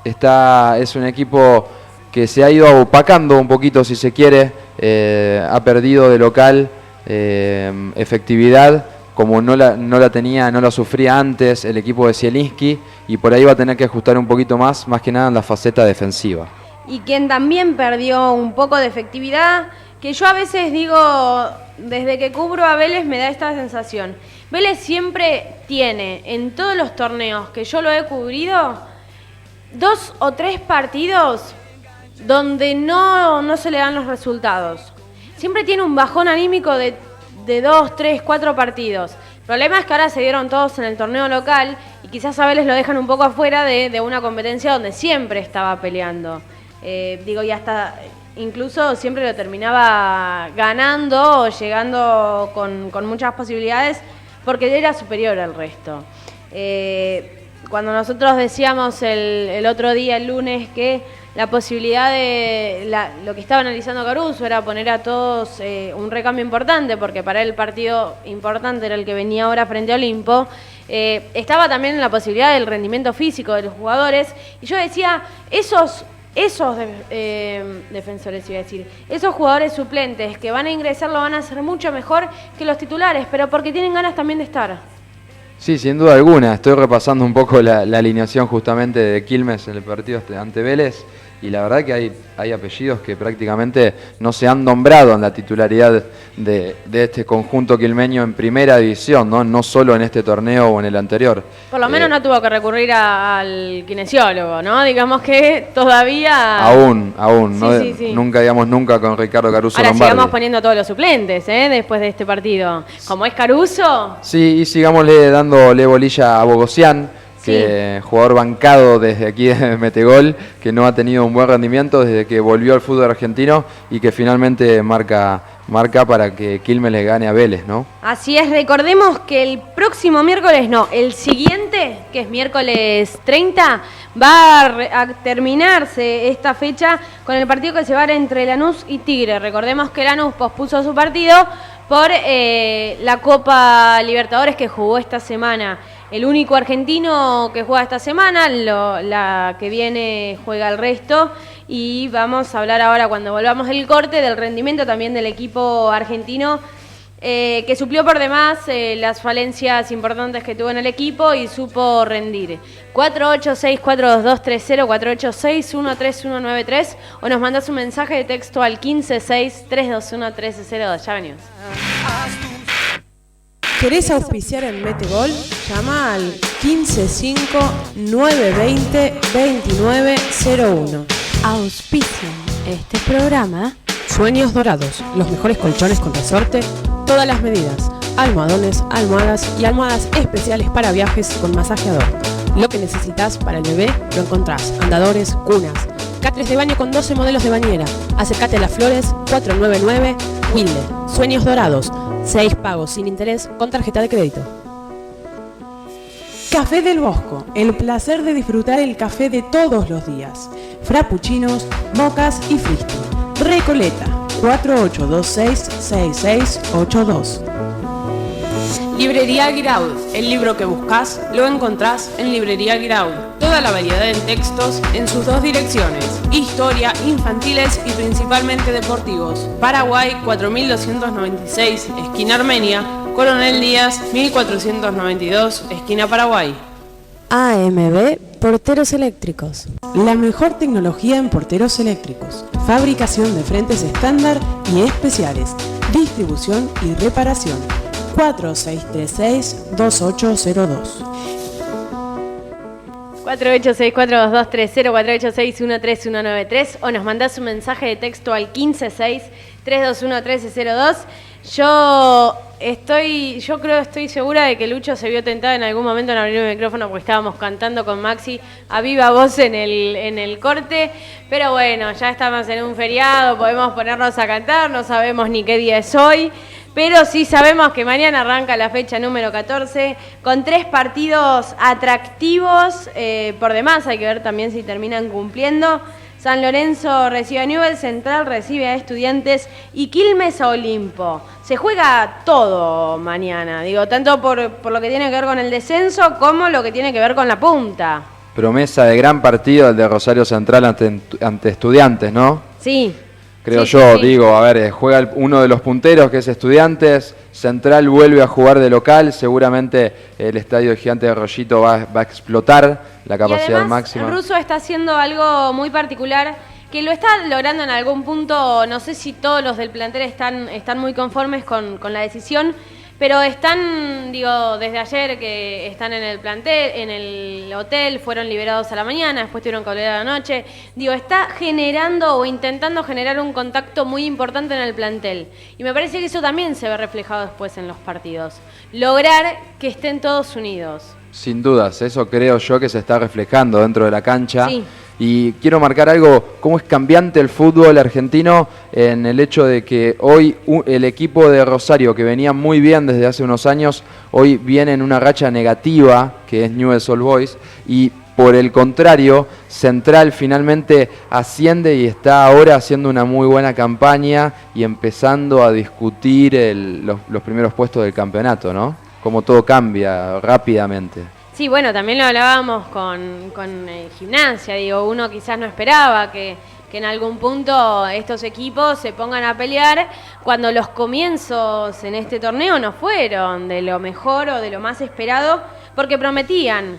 es un equipo que se ha ido opacando un poquito, si se quiere, ha perdido de local efectividad como no la tenía, no la sufría antes el equipo de Zielinski, y por ahí va a tener que ajustar un poquito más que nada en la faceta defensiva. Y quien también perdió un poco de efectividad, que yo a veces digo, desde que cubro a Vélez me da esta sensación. Vélez siempre tiene, en todos los torneos que yo lo he cubrido, 2 o 3 partidos donde no se le dan los resultados. Siempre tiene un bajón anímico de 2, 3, 4 partidos. El problema es que ahora se dieron todos en el torneo local y quizás a Vélez lo dejan un poco afuera de una competencia donde siempre estaba peleando. Y hasta incluso siempre lo terminaba ganando o llegando con muchas posibilidades porque era superior al resto. Cuando nosotros decíamos el otro día, el lunes, que la posibilidad de lo que estaba analizando Caruso era poner a todos un recambio importante, porque para él el partido importante era el que venía ahora frente a Olimpo, estaba también la posibilidad del rendimiento físico de los jugadores, y yo decía, esos defensores, iba a decir, esos jugadores suplentes que van a ingresar lo van a hacer mucho mejor que los titulares, pero porque tienen ganas también de estar. Sí, sin duda alguna. Estoy repasando un poco la alineación justamente de Quilmes en el partido ante Vélez, y la verdad que hay apellidos que prácticamente no se han nombrado en la titularidad de este conjunto quilmeño en primera división, no solo en este torneo o en el anterior. Por lo menos no tuvo que recurrir al kinesiólogo, ¿no? Digamos que todavía... Aún, sí. Nunca con Ricardo Caruso Ahora Lombardi. sigamos poniendo a todos los suplentes, después de este partido. Como es Caruso... Sí, y sigámosle dándole bolilla a Bogosian, que jugador bancado desde aquí de Metegol, que no ha tenido un buen rendimiento desde que volvió al fútbol argentino y que finalmente marca para que Quilmes le gane a Vélez, ¿no? Así es, recordemos que el próximo miércoles, el siguiente, que es miércoles 30, va a terminarse esta fecha con el partido que se va a dar entre Lanús y Tigre. Recordemos que Lanús pospuso su partido por la Copa Libertadores que jugó esta semana. El único argentino que juega esta semana, la que viene juega el resto, y vamos a hablar ahora, cuando volvamos del corte, del rendimiento también del equipo argentino, que suplió por demás las falencias importantes que tuvo en el equipo y supo rendir. 486-42230, 486-13193, o nos mandas un mensaje de texto al 156-321-1302. Ya venimos. ¿Querés auspiciar en Metegol? Llama al 155-920-2901. Auspician este programa. Sueños Dorados, los mejores colchones con resorte, todas las medidas, almohadones, almohadas y almohadas especiales para viajes con masajeador. Lo que necesitas para el bebé lo encontrás: andadores, cunas, catres de baño con 12 modelos de bañera. Acércate a Las Flores, 499 Wilde. Sueños Dorados, 6 pagos sin interés con tarjeta de crédito. Café del Bosco, el placer de disfrutar el café de todos los días. Frappuccinos, mocas y fristi. Recoleta, 4826-6682. Librería Guiraud, el libro que buscas lo encontrás en Librería Guiraud. Toda la variedad en textos en sus dos direcciones: historia, infantiles y principalmente deportivos. Paraguay 4296, esquina Armenia. Coronel Díaz 1492, esquina Paraguay. AMB Porteros Eléctricos. La mejor tecnología en porteros eléctricos. Fabricación de frentes estándar y especiales. Distribución y reparación. 4636-2802. 486-42230, 486-13193, o nos mandás un mensaje de texto al 156-321-1302. Yo estoy segura de que Lucho se vio tentado en algún momento en abrir el micrófono porque estábamos cantando con Maxi a viva voz en el corte, pero bueno, ya estamos en un feriado, podemos ponernos a cantar, no sabemos ni qué día es hoy, pero sí sabemos que mañana arranca la fecha número 14 con 3 partidos atractivos por demás. Hay que ver también si terminan cumpliendo. San Lorenzo recibe a Newell's, Central recibe a Estudiantes y Quilmes a Olimpo. Se juega todo mañana, tanto por lo que tiene que ver con el descenso como lo que tiene que ver con la punta. Promesa de gran partido el de Rosario Central ante Estudiantes, ¿no? Sí. Creo sí, yo, sí. Juega uno de los punteros que es Estudiantes, Central vuelve a jugar de local, seguramente el estadio de Gigante de Rollito va a explotar la capacidad y además, máxima. El Ruso está haciendo algo muy particular, que lo está logrando en algún punto, no sé si todos los del plantel están muy conformes con la decisión, pero están, desde ayer que están en el plantel, en el hotel, fueron liberados a la mañana, después tuvieron que volver a la noche. Está generando o intentando generar un contacto muy importante en el plantel. Y me parece que eso también se ve reflejado después en los partidos. Lograr que estén todos unidos. Sin dudas, eso creo yo que se está reflejando dentro de la cancha. Sí. Y quiero marcar algo, cómo es cambiante el fútbol argentino en el hecho de que hoy el equipo de Rosario, que venía muy bien desde hace unos años, hoy viene en una racha negativa, que es Newell's Old Boys, y por el contrario, Central finalmente asciende y está ahora haciendo una muy buena campaña y empezando a discutir los primeros puestos del campeonato, ¿no? Cómo todo cambia rápidamente. Sí, bueno, también lo hablábamos con Gimnasia, digo, uno quizás no esperaba que en algún punto estos equipos se pongan a pelear cuando los comienzos en este torneo no fueron de lo mejor o de lo más esperado, porque prometían.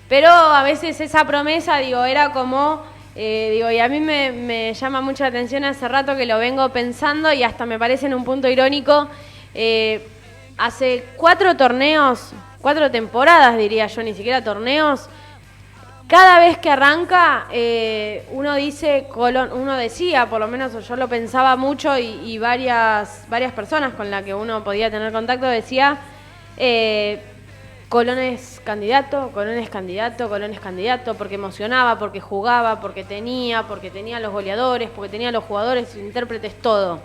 Pero a veces esa promesa, digo, era como, y a mí me llama mucho la atención hace rato que lo vengo pensando y hasta me parece en un punto irónico, hace 4 torneos, 4 temporadas diría yo, ni siquiera torneos, cada vez que arranca uno dice, uno decía, por lo menos yo lo pensaba mucho y varias personas con las que uno podía tener contacto decía... Colón es candidato, Colón es candidato, Colón es candidato, porque emocionaba, porque jugaba, porque tenía los goleadores, porque tenía los jugadores, intérpretes, todo.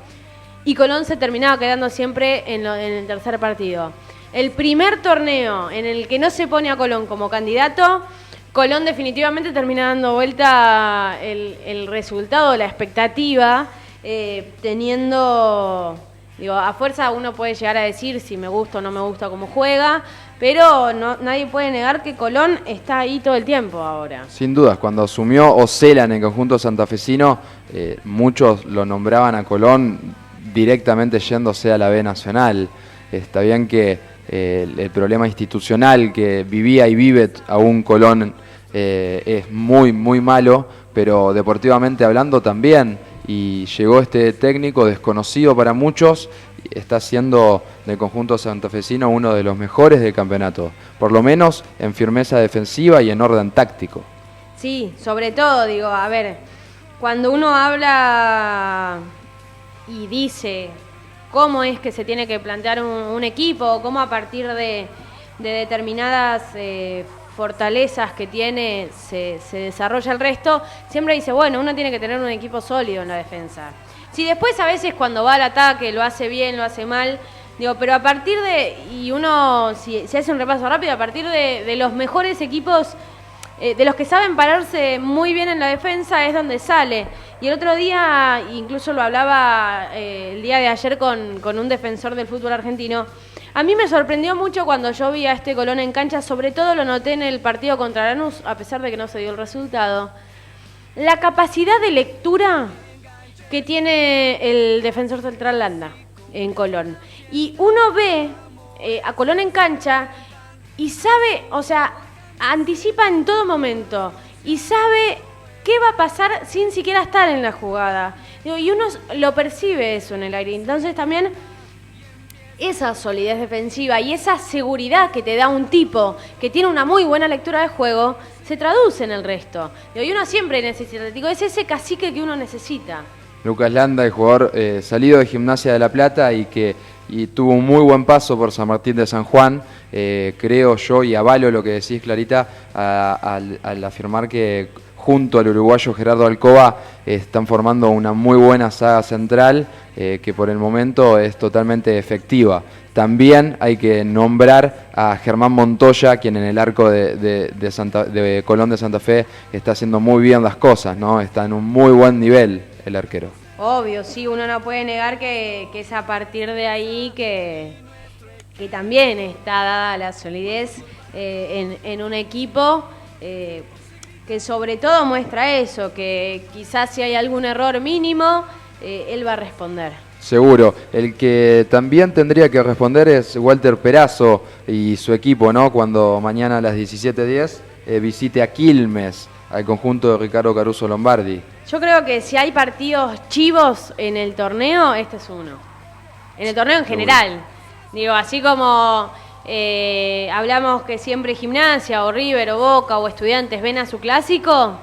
Y Colón se terminaba quedando siempre en el tercer partido. El primer torneo en el que no se pone a Colón como candidato, Colón definitivamente termina dando vuelta el resultado, la expectativa, teniendo... a fuerza uno puede llegar a decir si me gusta o no me gusta cómo juega, pero nadie puede negar que Colón está ahí todo el tiempo ahora. Sin dudas, cuando asumió Ocela en el conjunto santafesino, muchos lo nombraban a Colón directamente yéndose a la B Nacional. Está bien que el problema institucional que vivía y vive aún Colón es muy, muy malo, pero deportivamente hablando también. Y llegó este técnico desconocido para muchos, está siendo del conjunto santafesino uno de los mejores del campeonato, por lo menos en firmeza defensiva y en orden táctico. Sí, sobre todo, cuando uno habla y dice cómo es que se tiene que plantear un equipo, cómo a partir de determinadas fortalezas que tiene se desarrolla el resto, siempre dice, bueno, uno tiene que tener un equipo sólido en la defensa. Si después a veces cuando va al ataque lo hace bien, lo hace mal, pero a partir y uno, si hace un repaso rápido, a partir de los mejores equipos, de los que saben pararse muy bien en la defensa, es donde sale. Y el otro día, incluso lo hablaba el día de ayer con un defensor del fútbol argentino, a mí me sorprendió mucho cuando yo vi a este Colón en cancha, sobre todo lo noté en el partido contra Lanús, a pesar de que no se dio el resultado, la capacidad de lectura que tiene el defensor central Landa en Colón. Y uno ve a Colón en cancha y sabe, anticipa en todo momento y sabe qué va a pasar sin siquiera estar en la jugada. Y uno lo percibe eso en el aire. Entonces también esa solidez defensiva y esa seguridad que te da un tipo que tiene una muy buena lectura de juego se traduce en el resto. Y uno siempre necesita, es ese cacique que uno necesita. Lucas Landa, el jugador salido de Gimnasia de La Plata y tuvo un muy buen paso por San Martín de San Juan, creo yo, y avalo lo que decís, Clarita, al afirmar que junto al uruguayo Gerardo Alcoba están formando una muy buena saga central que por el momento es totalmente efectiva. También hay que nombrar a Germán Montoya, quien en el arco de Colón de Santa Fe está haciendo muy bien las cosas, ¿no? Está en un muy buen nivel el arquero. Obvio, sí, uno no puede negar que es a partir de ahí que también está dada la solidez en un equipo que sobre todo muestra eso, que quizás si hay algún error mínimo, él va a responder. Seguro. El que también tendría que responder es Walter Perazo y su equipo, ¿no? Cuando mañana a las 17:10 visite a Quilmes, al conjunto de Ricardo Caruso Lombardi. Yo creo que si hay partidos chivos en el torneo, este es uno. En el torneo en general. Así como hablamos que siempre Gimnasia o River o Boca o Estudiantes ven a su clásico,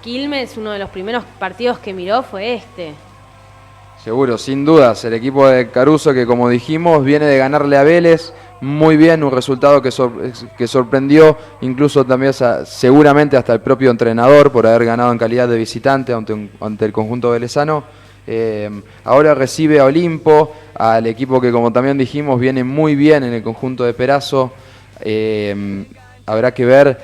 Quilmes, uno de los primeros partidos que miró fue este. Seguro, sin dudas, el equipo de Caruso que, como dijimos, viene de ganarle a Vélez muy bien, un resultado que sorprendió incluso también seguramente hasta el propio entrenador por haber ganado en calidad de visitante ante el conjunto velezano. Ahora recibe a Olimpo, al equipo que, como también dijimos, viene muy bien en el conjunto de Perazo. Habrá que ver,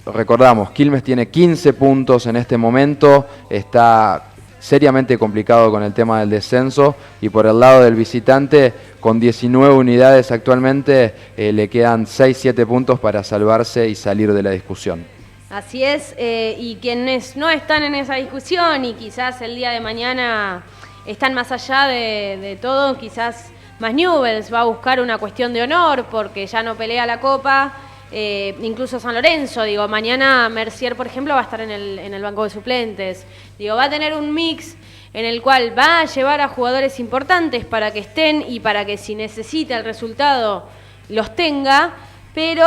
recordamos, Quilmes tiene 15 puntos en este momento, está seriamente complicado con el tema del descenso, y por el lado del visitante, con 19 unidades actualmente, le quedan 6-7 puntos para salvarse y salir de la discusión. Así es, y quienes no están en esa discusión y quizás el día de mañana están más allá de todo, quizás más Newell's va a buscar una cuestión de honor porque ya no pelea la Copa, incluso San Lorenzo, digo, mañana Mercier, por ejemplo, va a estar en el banco de suplentes, digo, va a tener un mix en el cual va a llevar a jugadores importantes para que estén y para que si necesita el resultado los tenga, pero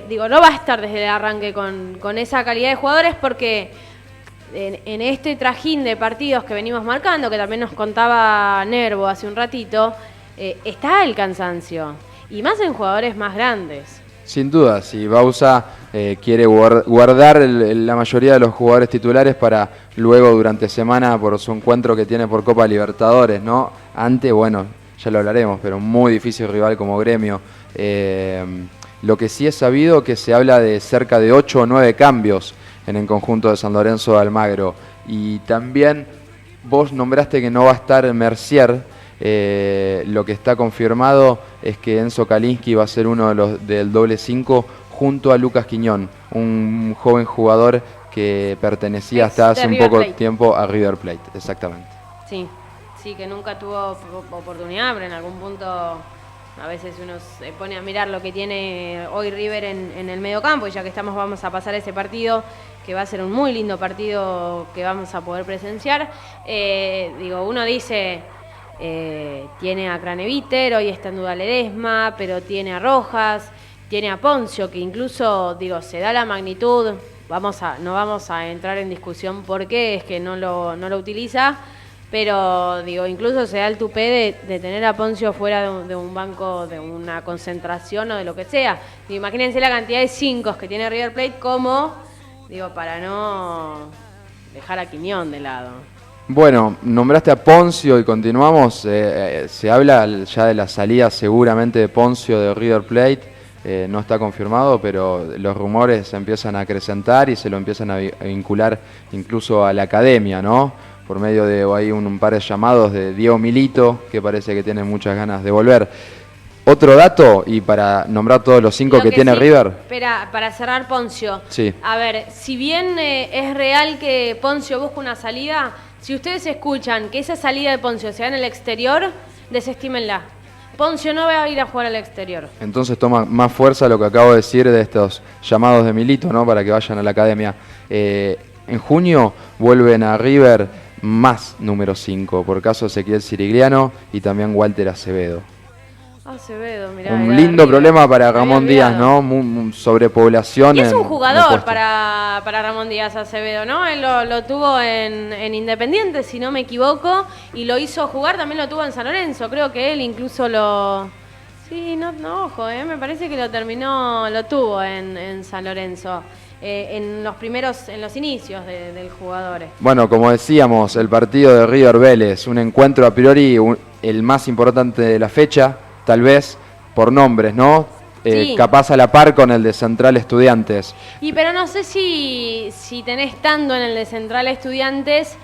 digo, no va a estar desde el arranque con esa calidad de jugadores porque en este trajín de partidos que venimos marcando, que también nos contaba Nervo hace un ratito, está el cansancio, y más en jugadores más grandes. Sin duda, si Bausa quiere guardar la mayoría de los jugadores titulares para luego durante semana por su encuentro que tiene por Copa Libertadores, ¿no? Antes, bueno, ya lo hablaremos, pero muy difícil rival como Gremio. Lo que sí es sabido que se habla de cerca de 8 o 9 cambios en el conjunto de San Lorenzo de Almagro. Y también vos nombraste que no va a estar Mercier. Lo que está confirmado es que Enzo Kalinski va a ser uno de los del doble 5 junto a Lucas Quiñón, un joven jugador que pertenecía hasta hace un poco tiempo a River Plate, exactamente. Sí, que nunca tuvo oportunidad, pero en algún punto a veces uno se pone a mirar lo que tiene hoy River en el medio campo, y ya que estamos vamos a pasar ese partido, que va a ser un muy lindo partido que vamos a poder presenciar. Digo, uno dice, tiene a Craneviter, hoy está en duda Ledesma, pero tiene a Rojas, tiene a Poncio, que incluso, digo, se da la magnitud, no vamos a entrar en discusión por qué es que no lo utiliza, pero digo, incluso se da el tupé de tener a Poncio fuera de un banco, de una concentración o de lo que sea. Imagínense la cantidad de 5 que tiene River Plate, como, digo, para no dejar a Quiñón de lado. Bueno, nombraste a Poncio y continuamos. Se habla ya de la salida seguramente de Poncio de River Plate. No está confirmado, pero los rumores se empiezan a acrecentar y se lo empiezan a vincular incluso a la academia, ¿no? Por medio de ahí un par de llamados de Diego Milito, que parece que tiene muchas ganas de volver. Otro dato, y para nombrar todos los 5 que tiene River. Espera, para cerrar Poncio. Sí. A ver, si bien es real que Poncio busca una salida, si ustedes escuchan que esa salida de Poncio se da en el exterior, desestímenla. Poncio no va a ir a jugar al exterior. Entonces toma más fuerza lo que acabo de decir de estos llamados de Milito, ¿no? Para que vayan a la academia. En junio vuelven a River más número 5, por caso Ezequiel Sirigliano y también Walter Acevedo. Acevedo, mirá. Un lindo problema para Ramón Díaz, ¿no? Sobrepoblación. Y es un jugador para Ramón Díaz Acevedo, ¿no? Él lo tuvo en Independiente, si no me equivoco, y lo hizo jugar, también lo tuvo en San Lorenzo. Creo que él incluso Sí, no, ojo, me parece que lo tuvo en San Lorenzo. En los inicios del jugador. Bueno, como decíamos, el partido de River Vélez, un encuentro a priori el más importante de la fecha, tal vez por nombres, ¿no? Sí. Capaz a la par con el de Central Estudiantes. Pero no sé si tenés tanto en el de Central Estudiantes,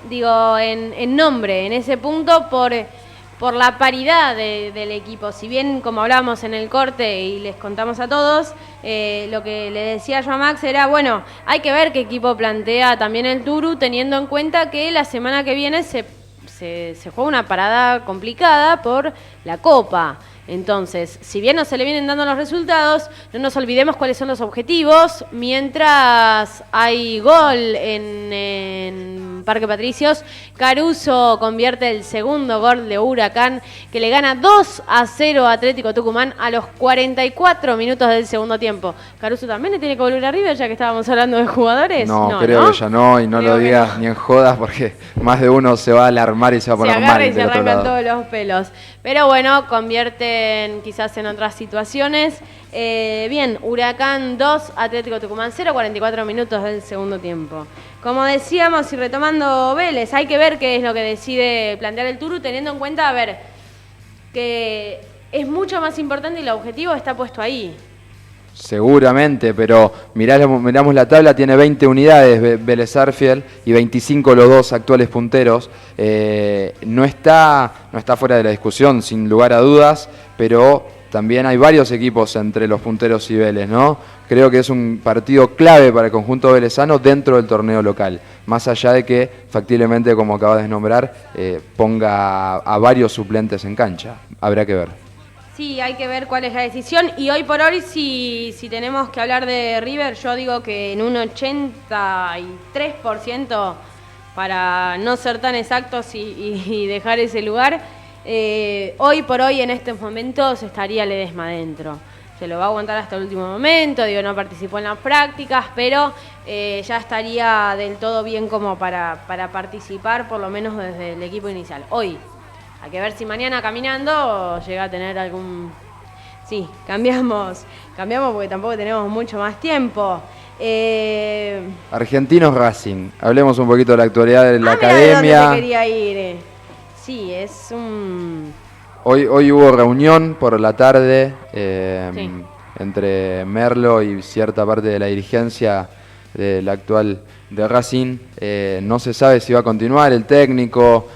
digo, en nombre, en ese punto, por la paridad del equipo. Si bien, como hablábamos en el corte y les contamos a todos, lo que le decía yo a Max era, bueno, hay que ver qué equipo plantea también el Turu, teniendo en cuenta que la semana que viene se juega una parada complicada por la Copa. Entonces, si bien no se le vienen dando los resultados, no nos olvidemos cuáles son los objetivos. Mientras hay gol en Parque Patricios, Caruso convierte el segundo gol de Huracán, que le gana 2-0 a Atlético Tucumán a los 44 minutos del segundo tiempo. ¿Caruso también le tiene que volver a River, ya que estábamos hablando de jugadores? No, creo que ya no, y no lo digas ni en jodas, porque más de uno se va a alarmar y se va a poner mal. Y se arrancan todos los pelos. Pero bueno, convierten quizás en otras situaciones. Bien, Huracán 2, Atlético Tucumán 0, 44 minutos del segundo tiempo. Como decíamos y retomando Vélez, hay que ver qué es lo que decide plantear el Turu, teniendo en cuenta, a ver, que es mucho más importante y el objetivo está puesto ahí. Seguramente, pero miramos la tabla, tiene 20 unidades Vélez Sarsfield y 25 los dos actuales punteros. No está fuera de la discusión, sin lugar a dudas, pero también hay varios equipos entre los punteros y Vélez, ¿no? Creo que es un partido clave para el conjunto velezano dentro del torneo local, más allá de que factiblemente, como acabas de nombrar, ponga a varios suplentes en cancha. Habrá que ver. Sí, hay que ver cuál es la decisión. Y hoy por hoy, si tenemos que hablar de River, yo digo que en un 83%, para no ser tan exactos y dejar ese lugar, hoy por hoy en estos momentos estaría Ledesma adentro. Se lo va a aguantar hasta el último momento, no participó en las prácticas, pero ya estaría del todo bien como para participar, por lo menos desde el equipo inicial. Hoy. Hay que ver si mañana caminando llega a tener algún... Sí, cambiamos porque tampoco tenemos mucho más tiempo. Argentinos Racing. Hablemos un poquito de la actualidad de la academia. Mira de dónde te quería ir. Sí, es un... Hoy hubo reunión por la tarde entre Merlo y cierta parte de la dirigencia del actual de Racing. No se sabe si va a continuar el técnico.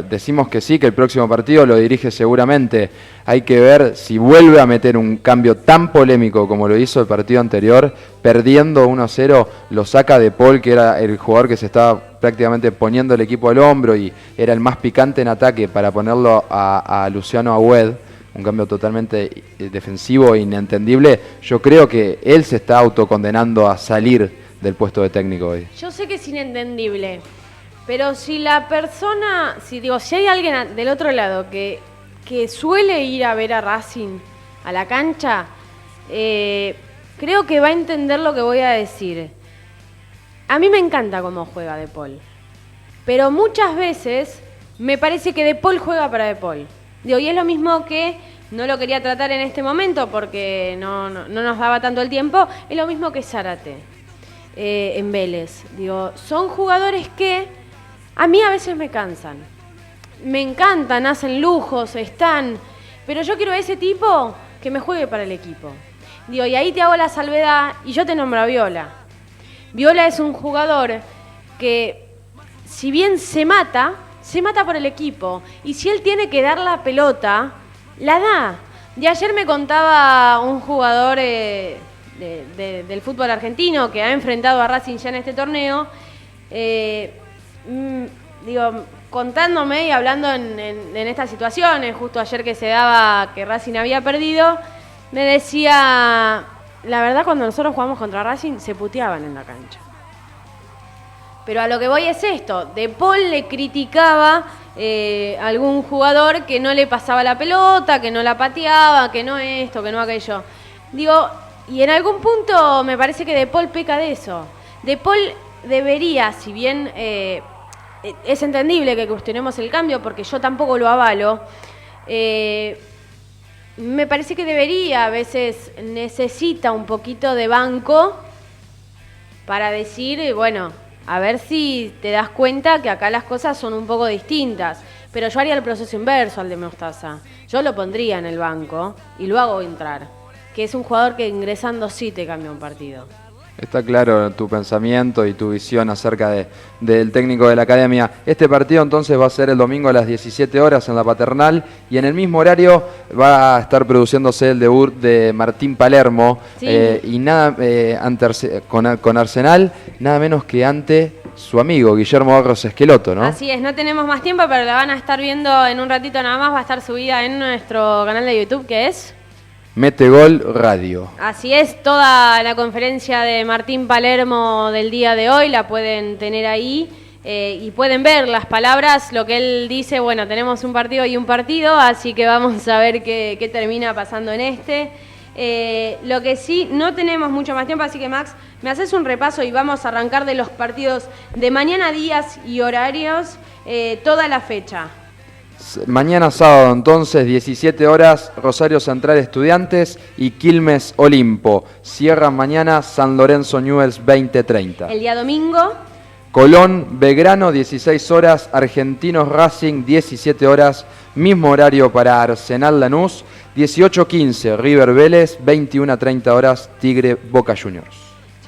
Decimos que sí, que el próximo partido lo dirige seguramente. Hay que ver si vuelve a meter un cambio tan polémico como lo hizo el partido anterior, perdiendo 1-0, lo saca De Paul, que era el jugador que se estaba prácticamente poniendo el equipo al hombro y era el más picante en ataque, para ponerlo a Luciano Agüed, un cambio totalmente defensivo e inentendible. Yo creo que él se está autocondenando a salir del puesto de técnico hoy. Yo sé que es inentendible, pero si la persona, si hay alguien del otro lado que suele ir a ver a Racing a la cancha, creo que va a entender lo que voy a decir. A mí me encanta cómo juega De Paul, pero muchas veces me parece que De Paul juega para De Paul. Y es lo mismo que, no lo quería tratar en este momento porque no nos daba tanto el tiempo, es lo mismo que Zárate en Vélez. Son jugadores que a mí a veces me cansan. Me encantan, hacen lujos, pero yo quiero ese tipo que me juegue para el equipo. Y ahí te hago la salvedad y yo te nombro a Viola. Viola es un jugador que, si bien se mata por el equipo. Y si él tiene que dar la pelota, la da. Y ayer me contaba un jugador del fútbol argentino que ha enfrentado a Racing ya en este torneo, contándome y hablando en estas situaciones, justo ayer que se daba que Racing había perdido, me decía, la verdad cuando nosotros jugamos contra Racing se puteaban en la cancha. Pero a lo que voy es esto, De Paul le criticaba a algún jugador que no le pasaba la pelota, que no la pateaba, que no esto, que no aquello. Y en algún punto me parece que De Paul peca de eso. De Paul debería, si bien es entendible que cuestionemos el cambio, porque yo tampoco lo avalo, me parece que debería, a veces necesita un poquito de banco para decir, bueno, a ver si te das cuenta que acá las cosas son un poco distintas. Pero yo haría el proceso inverso al de Mostaza. Yo lo pondría en el banco y lo hago entrar, que es un jugador que ingresando sí te cambia un partido. Está claro tu pensamiento y tu visión acerca del técnico de la academia. Este partido entonces va a ser el domingo a las 17 horas en la Paternal y en el mismo horario va a estar produciéndose el debut de Martín Palermo, sí. Y nada con Arsenal, nada menos que ante su amigo Guillermo Barros Esqueloto, ¿no? Así es, no tenemos más tiempo, pero la van a estar viendo en un ratito nada más, va a estar subida en nuestro canal de YouTube, que es... Metegol Radio. Así es, toda la conferencia de Martín Palermo del día de hoy la pueden tener ahí y pueden ver las palabras, lo que él dice, bueno, tenemos un partido y un partido, así que vamos a ver qué termina pasando en este. Lo que sí, no tenemos mucho más tiempo, así que Max, me haces un repaso y vamos a arrancar de los partidos de mañana, días y horarios, toda la fecha. Mañana sábado entonces, 17 horas, Rosario Central Estudiantes y Quilmes Olimpo. Cierran mañana San Lorenzo Newell's 20:30. El día domingo, Colón Belgrano, 16 horas, Argentinos Racing, 17 horas, mismo horario para Arsenal Lanús, 18:15, River Vélez, 21:30 horas, Tigre Boca Juniors.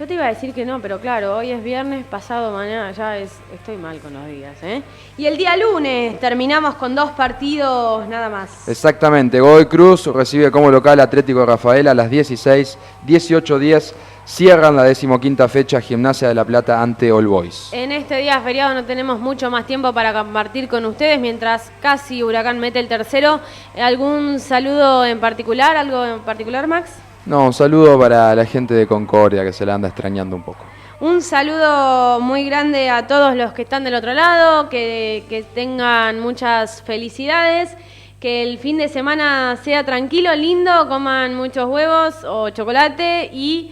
yo te iba a decir que no, pero claro, hoy es viernes, pasado mañana ya estoy mal con los días, ¿eh? Y el día lunes terminamos con 2 partidos nada más. Exactamente, Godoy Cruz recibe como local Atlético de Rafaela a las 16, 18:10, cierran la 15ª fecha Gimnasia de La Plata ante All Boys. En este día feriado no tenemos mucho más tiempo para compartir con ustedes, mientras casi Huracán mete el tercero. ¿Algún saludo en particular, algo en particular, Max? No, un saludo para la gente de Concordia que se la anda extrañando un poco. Un saludo muy grande a todos los que están del otro lado, que tengan muchas felicidades, que el fin de semana sea tranquilo, lindo, coman muchos huevos o chocolate y